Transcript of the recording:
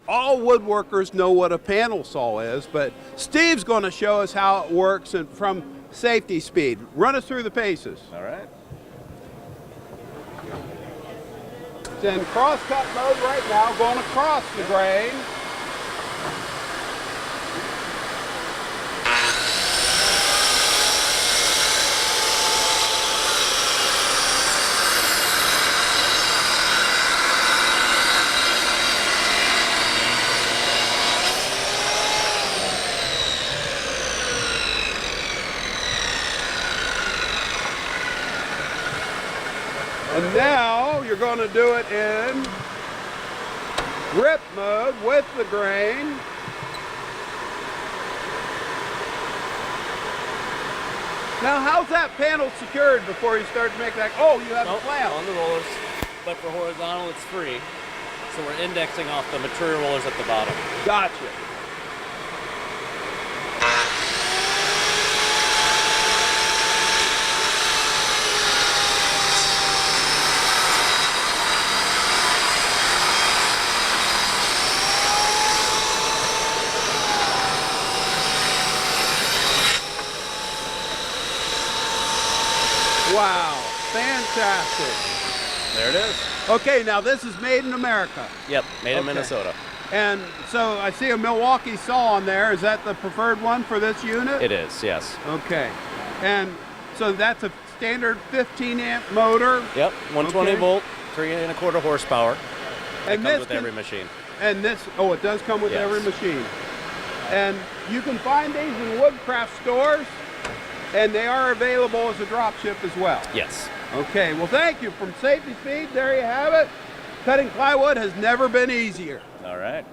all woodworkers know what a panel saw is, but Steve's going to show us how it works and from safety speed. Run us through the paces. All right. It's in cross-cut mode right now, going across the grain. And now you're going to do it in grip mode with the grain. Now how's that panel secured before you start to make that? Oh, you have the clamp. On the rollers, but for horizontal it's free. So we're indexing off the material rollers at the bottom. Gotcha. Wow, fantastic. There it is. Okay, now this is made in America. Yep, made in Minnesota. And so I see a Milwaukee saw on there. Is that the preferred one for this unit? It is, yes. Okay. And so that's a standard 15 amp motor. Yep, 120 Okay. volt, 3¼ horsepower. And It this comes with can- every machine. And this, oh, it does come with Yes. every machine. And you can find these in Woodcraft stores, and they are available as a drop ship as well. Yes. Okay, well thank you. From Safety Speed, there you have it. Cutting plywood has never been easier. All right.